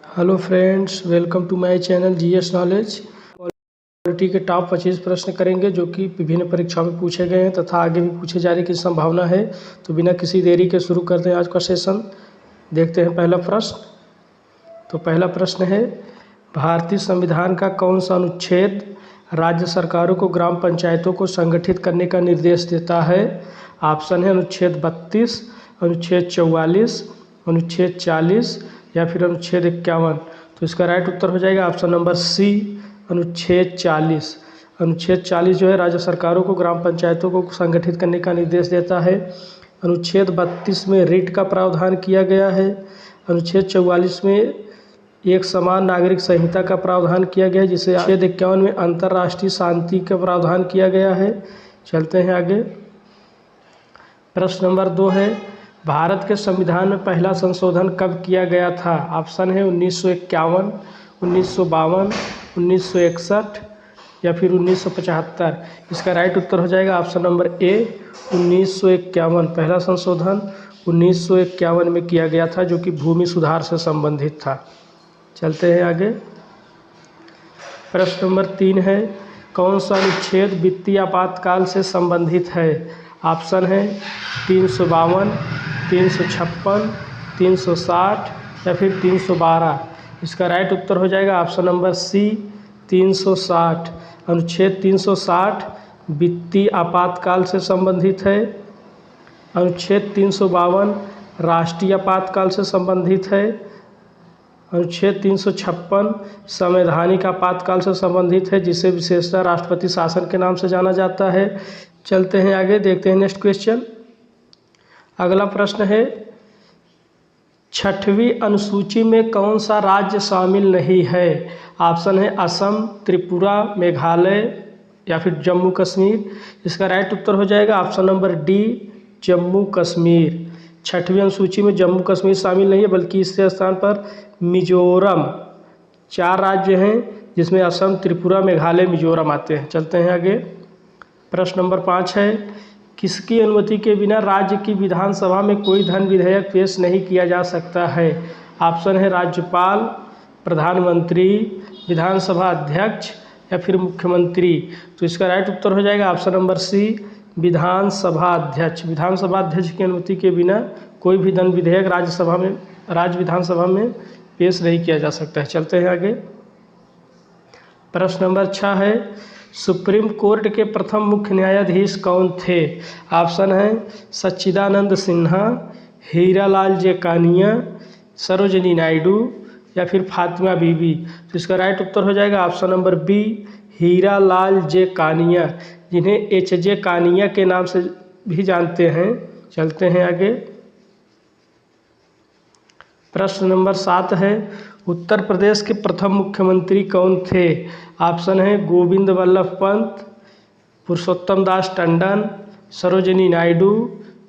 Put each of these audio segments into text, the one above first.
Hello friends, welcome to my channel GS knowledge. Polity के top 25 प्रश्न करेंगे जो कि विभिन्न परीक्षाओं में पूछे गए हैं तथा आगे भी पूछे जाने की संभावना है। तो बिना किसी देरी के शुरू करते हैं आज का सेशन। देखते हैं पहला प्रश्न। तो पहला प्रश्न है, भारतीय संविधान का कौन सा अनुच्छेद राज्य सरकारों को ग्राम पंचायतों को संगठित करने का निर्देश देता है? ऑप्शन है अनुच्छेद 32, अनुच्छेद 44, अनुच्छेद 40 या फिर अनुच्छेद 51। तो इसका राइट उत्तर हो जाएगा ऑप्शन नंबर सी, अनुच्छेद 40। अनुच्छेद 40 जो है राज्य सरकारों को ग्राम पंचायतों को संगठित करने का निर्देश देता है। अनुच्छेद 32 में रिट का प्रावधान किया गया है। अनुच्छेद 44 में एक समान नागरिक संहिता का प्रावधान किया गया है, जिसे अनुच्छेद 51 में अंतर्राष्ट्रीय शांति का प्रावधान किया गया है। चलते हैं आगे। प्रश्न नंबर 2 है, भारत के संविधान में पहला संशोधन कब किया गया था? ऑप्शन है 1951, 1952, 1961 या फिर 1975। इसका राइट उत्तर हो जाएगा ऑप्शन नंबर ए, 1951। पहला संशोधन 1951 में किया गया था, जो कि भूमि सुधार से संबंधित था। चलते हैं आगे। प्रश्न नंबर 3 है, कौन सा अनुच्छेद वित्तीय आपातकाल से संबंधित है? ऑप्शन है 352, 356, 360 या फिर 312। इसका राइट उत्तर हो जाएगा ऑप्शन नंबर सी, 360। अनुच्छेद 360 वित्तीय आपातकाल से संबंधित है। अनुच्छेद 352 राष्ट्रीय आपातकाल से संबंधित है। अनुच्छेद 356 संवैधानिक आपातकाल से संबंधित है, जिसे विशेषतः राष्ट्रपति शासन के नाम से जाना जाता है। चलते हैं आगे, देखते हैं नेक्स्ट क्वेश्चन। अगला प्रश्न है, 6वीं अनुसूची में कौन सा राज्य शामिल नहीं है? ऑप्शन है असम, त्रिपुरा, मेघालय या फिर जम्मू कश्मीर। इसका राइट उत्तर हो जाएगा option number D, Jammu Kashmir. 6वीं अनुसूची में जम्मू कश्मीर शामिल नहीं है, बल्कि इसके स्थान पर मिजोरम। 4 राज्य हैं जिसमें असम, त्रिपुरा, मेघालय, मिजोरम आते हैं। चलते हैं आगे। प्रश्न नंबर 5 है, किसकी अनुमति के बिना राज्य की विधानसभा में कोई धन विधेयक पेश नहीं किया जा सकता है? ऑप्शन है राज्यपाल, प्रधानमंत्री, विधानसभा अध्यक्ष या फिर मुख्यमंत्री। तो इसका राइट उत्तर हो जाएगा ऑप्शन नंबर सी, विधानसभा अध्यक्ष। विधानसभा अध्यक्ष की अनुमति के बिना कोई भी धन विधेयक राज्य विधानसभा में पेश नहीं किया जा सकता है। चलते हैं आगे। प्रश्न नंबर 6 है, सुप्रीम कोर्ट के प्रथम मुख्य न्यायाधीश कौन थे? ऑप्शन है सच्चिदानंद सिन्हा, हीरालाल जे कानिया, सरोजिनी नायडू या फिर फातिमा बीबी। तो इसका राइट उत्तर हो जाएगा ऑप्शन नंबर बी, हीरालाल जे कानिया, जिन्हें एच जे कानिया के नाम से भी जानते हैं। चलते हैं आगे। प्रश्न नंबर 7 है, उत्तर प्रदेश के प्रथम मुख्यमंत्री कौन थे? ऑप्शन है गोविंद वल्लभ पंत, पुरुषोत्तम दास टंडन, सरोजिनी नायडू,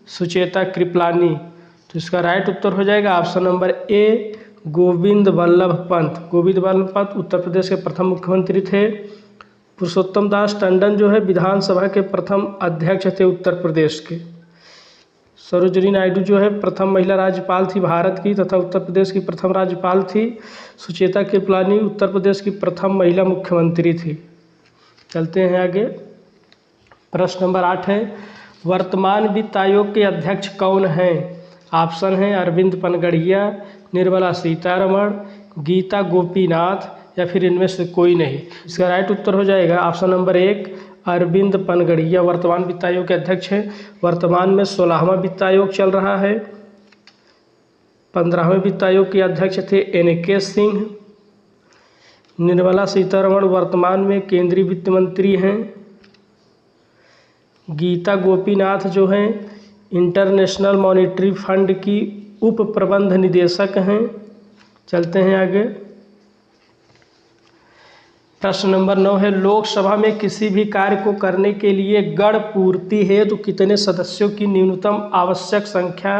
सुचेता कृपलानी। तो इसका राइट उत्तर हो जाएगा option number A, Govind Vallabh Pant. Govind Vallabh Pant Uttar Pradesh के प्रथम मुख्यमंत्री थे। पुरुषोत्तम दास टंडन जो है विधानसभा के प्रथम अध्यक्ष थे उत्तर प्रदेश के। सरोजिनी नायडू जो है प्रथम महिला राज्यपाल थी भारत की तथा उत्तर प्रदेश की प्रथम राज्यपाल थी। सुचेता कृपलानी उत्तर प्रदेश की प्रथम महिला मुख्यमंत्री थी। चलते हैं आगे। प्रश्न नंबर 8 है, वर्तमान वित्त आयोग के अध्यक्ष कौन हैं? ऑप्शन है अरविंद पनगड़िया, निर्मला सीतारमण, गीता गोपीनाथ या फिर इनमें से कोई नहीं। इसका राइट उत्तर हो जाएगा ऑप्शन नंबर 1, अरविंद पनगड़िया वर्तमान वित्त आयोग के अध्यक्ष हैं। वर्तमान में 16वां वित्त आयोग चल रहा है। 15वें वित्त आयोग के अध्यक्ष थे NK सिंह। निर्मला सीतारमण वर्तमान में केंद्रीय वित्त मंत्री हैं। गीता गोपीनाथ जो हैं इंटरनेशनल मॉनेटरी फंड की उप प्रबंध निदेशक हैं। चलते हैं आगे। प्रश्न नंबर 9 है, लोकसभा में किसी भी कार्य को करने के लिए गण पूर्ति हेतु कितने सदस्यों की न्यूनतम आवश्यक संख्या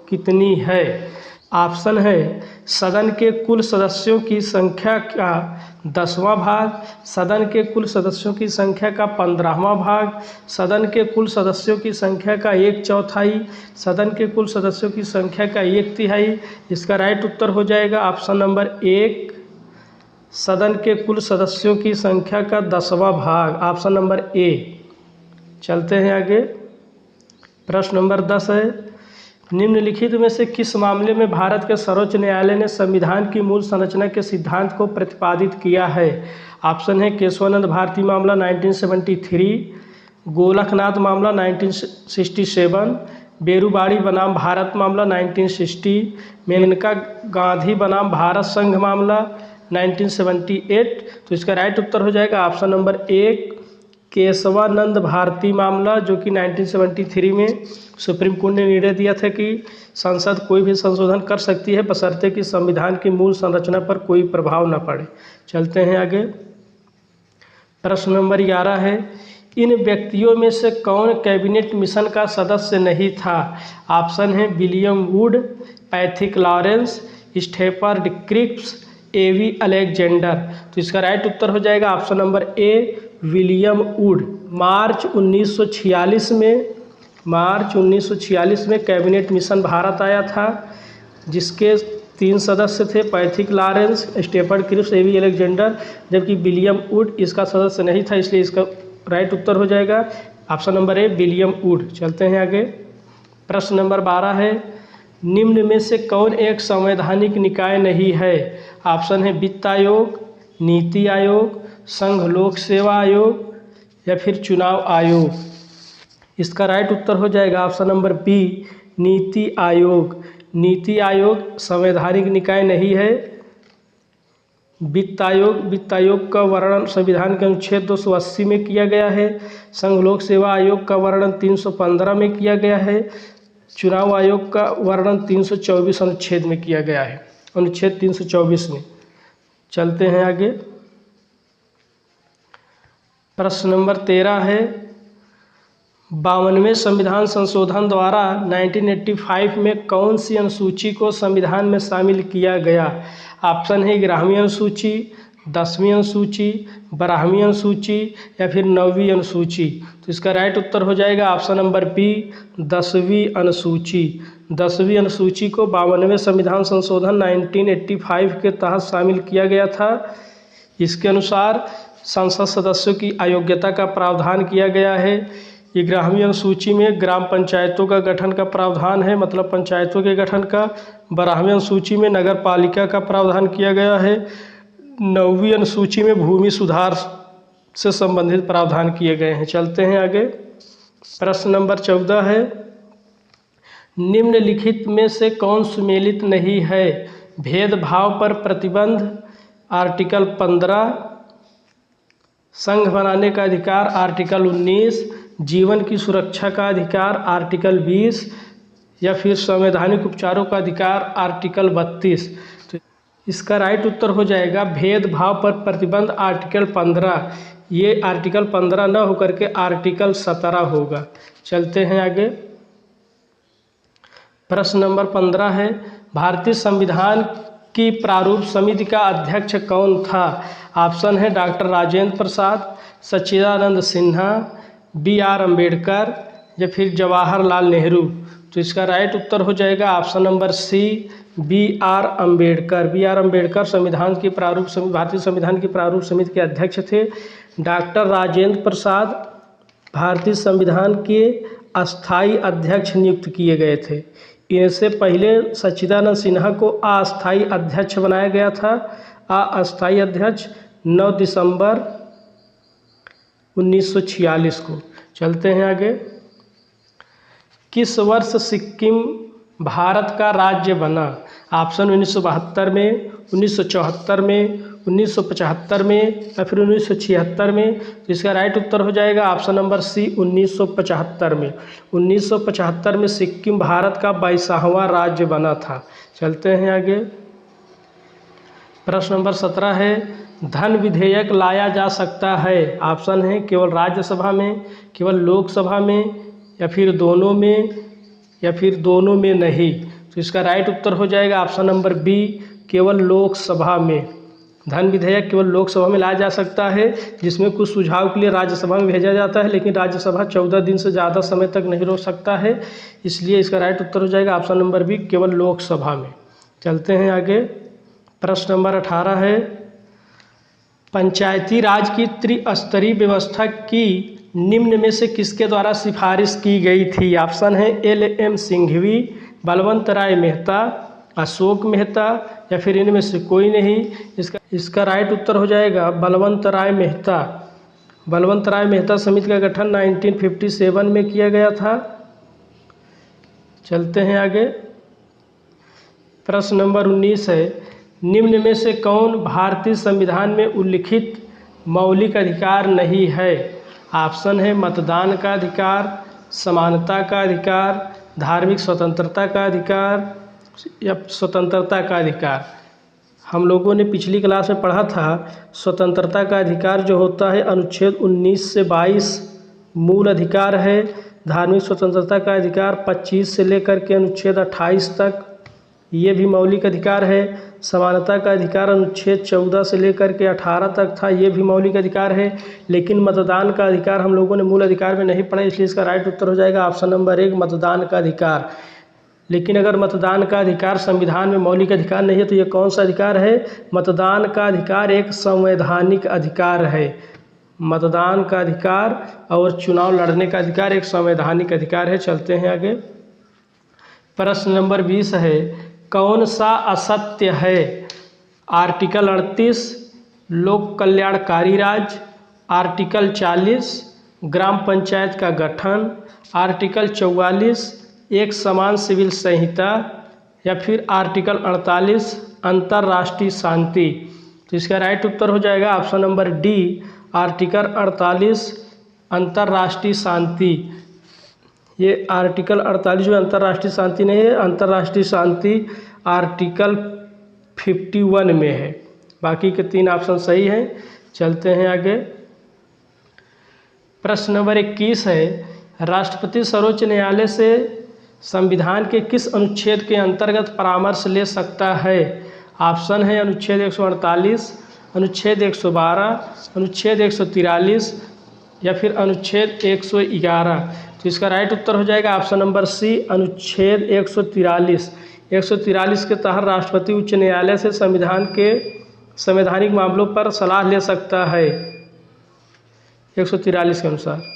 कितनी है? ऑप्शन है सदन के कुल सदस्यों की संख्या का 10वां भाग, सदन के कुल सदस्यों की संख्या का 15वां भाग, सदन के कुल सदस्यों की संख्या का 1/4, सदन के कुल सदस्यों की संख्या का 1/3। इसका राइट उत्तर हो जाएगा ऑप्शन नंबर 1, सदन के कुल सदस्यों की संख्या का 10वां भाग, ऑप्शन नंबर ए। चलते हैं आगे। प्रश्न नंबर 10 है, निम्नलिखित में से किस मामले में भारत के सर्वोच्च न्यायालय ने संविधान की मूल संरचना के सिद्धांत को प्रतिपादित किया है? ऑप्शन है केशवानंद भारती मामला 1973, गोलकनाथ मामला 1967, बेरुबाड़ी बनाम भारत मामला 1960, मेनका गांधी बनाम भारत संघ मामला 1978। तो इसका राइट उत्तर हो जाएगा ऑप्शन नंबर 1, केशवानंद भारती मामला, जो कि 1973 में सुप्रीम कोर्ट ने निर्णय दिया था कि संसद कोई भी संशोधन कर सकती है बशर्ते कि संविधान की मूल संरचना पर कोई प्रभाव न पड़े। चलते हैं आगे। प्रश्न नंबर 11 है, इन व्यक्तियों में से कौन कैबिनेट मिशन का सदस्य नहीं था? ऑप्शन है William Wood, Pethick Lawrence, Stafford Cripps, A V Alexander. तो इसका राइट उत्तर हो जाएगा option number A, William Wood. March 1946 में कैबिनेट मिशन भारत आया था, जिसके 3 सदस्य थे, Pethick Lawrence, Stafford Cripps, A V Alexander, जबकि विलियम वुड इसका सदस्य नहीं था, इसलिए इसका राइट उत्तर हो जाएगा option number A, William would. चलते हैं आगे। प्रश्न नंबर 12 है, निम्न में से कौन एक संवैधानिक निकाय नहीं है? ऑप्शन है वित्त आयोग, नीति आयोग, संघ लोक सेवा आयोग या फिर चुनाव आयोग। इसका राइट उत्तर हो जाएगा option number B, NITI Aayog. NITI Aayog संवैधानिक निकाय नहीं है। वित्त आयोग का वर्णन संविधान के अनुच्छेद 280 में किया गया है। संघ लोक सेवा आयोग का वर्णन 315 में किया गया है। चुनाव आयोग का वर्णन 324 अनुच्छेद में किया गया है, अनुच्छेद 324 में। चलते हैं आगे। प्रश्न नंबर 13 है, 52वें संविधान संशोधन द्वारा 1985 में कौन सी अनुसूची को संविधान में शामिल किया गया? ऑप्शन है 11वीं अनुसूची, 10वीं अनुसूची, 12वीं अनुसूची या फिर 9वीं अनुसूची। तो इसका राइट उत्तर हो जाएगा ऑप्शन नंबर बी, 10वीं अनुसूची। 10वीं अनुसूची को 52वें संविधान संशोधन 1985 के तहत शामिल किया गया था। इसके अनुसार संसद सदस्यों की अयोग्यता का प्रावधान किया गया है। 11वीं अनुसूची में ग्राम पंचायतों का गठन का प्रावधान है, मतलब पंचायतों के गठन का। 12वीं अनुसूची में नगर पालिका का प्रावधान किया गया है। 9वीं अनुसूची में भूमि सुधार से संबंधित प्रावधान किए गए हैं। चलते हैं आगे। प्रश्न नंबर 14 है, निम्नलिखित में से कौन सुमेलित नहीं है? भेदभाव पर प्रतिबंध आर्टिकल 15, संघ बनाने का अधिकार आर्टिकल 19, जीवन की सुरक्षा का अधिकार आर्टिकल 20 या फिर संवैधानिक उपचारों का अधिकार आर्टिकल 32। तो इसका राइट उत्तर हो जाएगा भेदभाव पर प्रतिबंध आर्टिकल 15। ये आर्टिकल 15 न होकर के आर्टिकल 17 होगा। चलते हैं आगे। प्रश्न नंबर 15 है, भारतीय संविधान की प्रारूप समिति का अध्यक्ष कौन था? ऑप्शन है डॉक्टर राजेंद्र प्रसाद, सच्चिदानंद सिन्हा, BR अम्बेडकर या फिर जवाहरलाल नेहरू। तो इसका राइट उत्तर हो जाएगा option number C, BR Ambedkar. BR Ambedkar भारतीय संविधान की प्रारूप समिति के अध्यक्ष थे। डॉक्टर राजेंद्र प्रसाद भारतीय संविधान के अस्थायी अध्यक्ष नियुक्त किए गए थे। इनसे पहले सच्चिदानंद सिन्हा को अस्थायी अध्यक्ष बनाया गया था। अस्थायी अध्यक्ष 9 दिसंबर 1946 को। चलते हैं आगे। किस वर्ष सिक्किम भारत का राज्य बना? ऑप्शन 1972 में, 1974 में, 1975 में या फिर 1976 में। तो इसका राइट उत्तर हो जाएगा ऑप्शन नंबर सी, 1975 में। 1975 में सिक्किम भारत का 22वां राज्य बना था। चलते हैं आगे। प्रश्न नंबर 17 है, धन विधेयक लाया जा सकता है? ऑप्शन है केवल राज्यसभा में, केवल लोकसभा में या फिर दोनों में या फिर दोनों में नहीं। तो इसका राइट उत्तर हो जाएगा ऑप्शन नंबर बी, केवल लोकसभा में। धन विधेयक केवल लोकसभा में लाया जा सकता है, जिसमें कुछ सुझाव के लिए राज्यसभा में भेजा जाता है, लेकिन राज्यसभा 14 दिन से ज़्यादा समय तक नहीं रोक सकता है, इसलिए इसका राइट उत्तर हो जाएगा ऑप्शन नंबर बी, केवल लोकसभा में। चलते हैं आगे। प्रश्न नंबर 18 है, पंचायती राज की त्रिस्तरीय व्यवस्था की निम्न में से किसके द्वारा सिफारिश की गई थी? ऑप्शन है LM सिंघवी, बलवंत राय मेहता, अशोक मेहता या फिर इनमें से कोई नहीं। इसका राइट उत्तर हो जाएगा बलवंत राय मेहता। बलवंत राय मेहता समिति का गठन 1957 में किया गया था। चलते हैं आगे। प्रश्न नंबर 19 है, निम्न में से कौन भारतीय संविधान में उल्लिखित मौलिक अधिकार नहीं है? ऑप्शन है मतदान का अधिकार, समानता का अधिकार, धार्मिक स्वतंत्रता का अधिकार या स्वतंत्रता का अधिकार। हम लोगों ने पिछली क्लास में पढ़ा था, स्वतंत्रता का अधिकार जो होता है अनुच्छेद 19 से 22 मूल अधिकार है। धार्मिक स्वतंत्रता का अधिकार 25 से लेकर के अनुच्छेद 28 तक, ये भी मौलिक अधिकार है। समानता का अधिकार अनुच्छेद 14 से लेकर के 18 तक था, ये भी मौलिक अधिकार है। लेकिन मतदान का अधिकार हम लोगों ने मूल अधिकार में नहीं पढ़ा, इसलिए इसका राइट उत्तर हो जाएगा ऑप्शन नंबर 1, मतदान का अधिकार। लेकिन अगर मतदान का अधिकार संविधान में मौलिक अधिकार नहीं है तो ये कौन सा अधिकार है? मतदान का अधिकार एक संवैधानिक अधिकार है। मतदान का अधिकार और चुनाव लड़ने का अधिकार एक संवैधानिक अधिकार है। चलते हैं आगे। प्रश्न नंबर 20 है, कौन सा असत्य है? आर्टिकल 38 लोक कल्याणकारी राज्य, आर्टिकल 40 ग्राम पंचायत का गठन, आर्टिकल 44 एक समान सिविल संहिता या फिर आर्टिकल 48 अंतर्राष्ट्रीय शांति। तो इसका राइट उत्तर हो जाएगा ऑप्शन नंबर डी, आर्टिकल 48 अंतर्राष्ट्रीय शांति। ये आर्टिकल 48 जो अंतर्राष्ट्रीय शांति नहीं है, अंतर्राष्ट्रीय शांति आर्टिकल 51 में है। बाकी के 3 ऑप्शन सही हैं। चलते हैं आगे। प्रश्न नंबर 21 है, राष्ट्रपति सर्वोच्च न्यायालय से संविधान के किस अनुच्छेद के अंतर्गत परामर्श ले सकता है? ऑप्शन है अनुच्छेद 148, अनुच्छेद 112, अनुच्छेद 143 या फिर अनुच्छेद 111। तो इसका राइट उत्तर हो जाएगा ऑप्शन नंबर सी, अनुच्छेद 143। 143 के तहत राष्ट्रपति उच्च न्यायालय से संविधान के संवैधानिक मामलों पर सलाह ले सकता है 143 के अनुसार।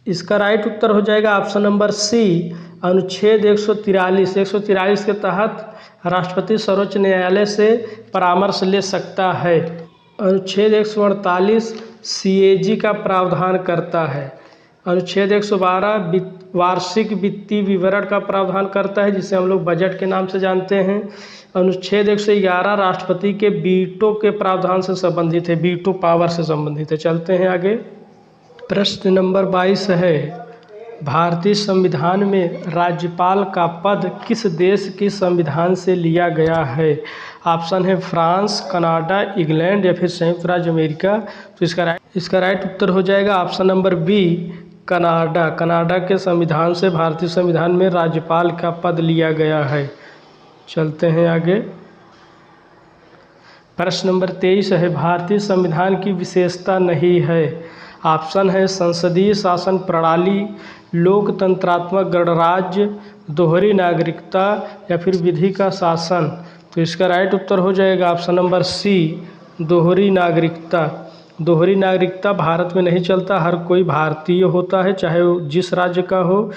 इसका राइट उत्तर हो जाएगा ऑप्शन नंबर सी, अनुच्छेद 143। 143 के तहत राष्ट्रपति सर्वोच्च न्यायालय से परामर्श ले सकता है। अनुच्छेद 148 CAG का प्रावधान करता है। अनुच्छेद 112 वार्षिक वित्तीय विवरण का प्रावधान करता है, जिसे हम लोग बजट के नाम से जानते हैं। अनुच्छेद 111 राष्ट्रपति के वीटो के प्रावधान से संबंधित है, वीटो पावर से संबंधित है। चलते हैं आगे। प्रश्न नंबर 22 है, भारतीय संविधान में राज्यपाल का पद किस देश के संविधान से लिया गया है? ऑप्शन है फ्रांस, कनाडा, इंग्लैंड या फिर संयुक्त राज्य अमेरिका। तो इसका राइट उत्तर हो जाएगा option number B, Canada. Canada के संविधान से भारतीय संविधान में राज्यपाल का पद लिया गया है। चलते हैं आगे। प्रश्न नंबर 23 है, भारतीय संविधान की विशेषता नहीं है। ऑप्शन है संसदीय शासन प्रणाली, लोकतंत्रात्मक गणराज्य, दोहरी नागरिकता या फिर विधि का शासन। तो इसका राइट उत्तर हो जाएगा ऑप्शन नंबर सी, दोहरी नागरिकता। दोहरी नागरिकता भारत में नहीं चलता, हर कोई भारतीय होता है, चाहे वो जिस राज्य का हो।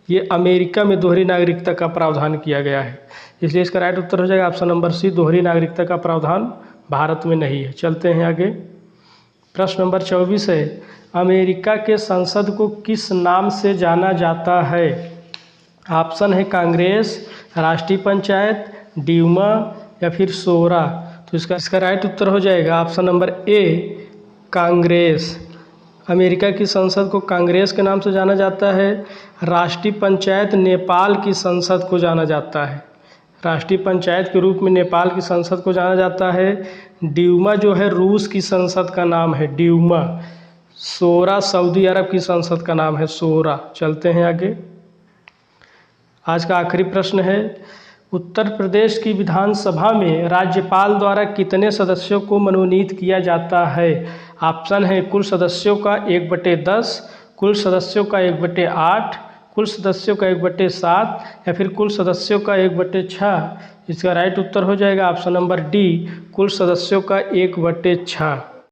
ये अमेरिका में दोहरी नागरिकता का प्रावधान किया गया है, इसलिए इसका राइट उत्तर हो जाएगा ऑप्शन नंबर सी, दोहरी नागरिकता का प्रावधान भारत में नहीं है। चलते हैं आगे। प्रश्न नंबर 24 है, अमेरिका के संसद को किस नाम से जाना जाता है? ऑप्शन है कांग्रेस, राष्ट्रीय पंचायत, ड्यूमा या फिर शोरा। तो इसका राइट उत्तर हो जाएगा ऑप्शन नंबर ए, कांग्रेस। अमेरिका की संसद को कांग्रेस के नाम से जाना जाता है। राष्ट्रीय पंचायत नेपाल की संसद को जाना जाता है, राष्ट्रीय पंचायत के रूप में नेपाल की संसद को जाना जाता है। ड्यूमा जो है रूस की संसद का नाम है, ड्यूमा। शोरा सऊदी अरब की संसद का नाम है, शोरा। चलते हैं आगे। आज का आखिरी प्रश्न है, उत्तर प्रदेश की विधानसभा में राज्यपाल द्वारा कितने सदस्यों को मनोनीत किया जाता है? ऑप्शन है कुल सदस्यों का 1/10, कुल सदस्यों का 1/8, कुल सदस्यों का 1/7 या फिर कुल सदस्यों का 1/6। इसका राइट उत्तर हो जाएगा ऑप्शन नंबर डी, कुल सदस्यों का 1/6।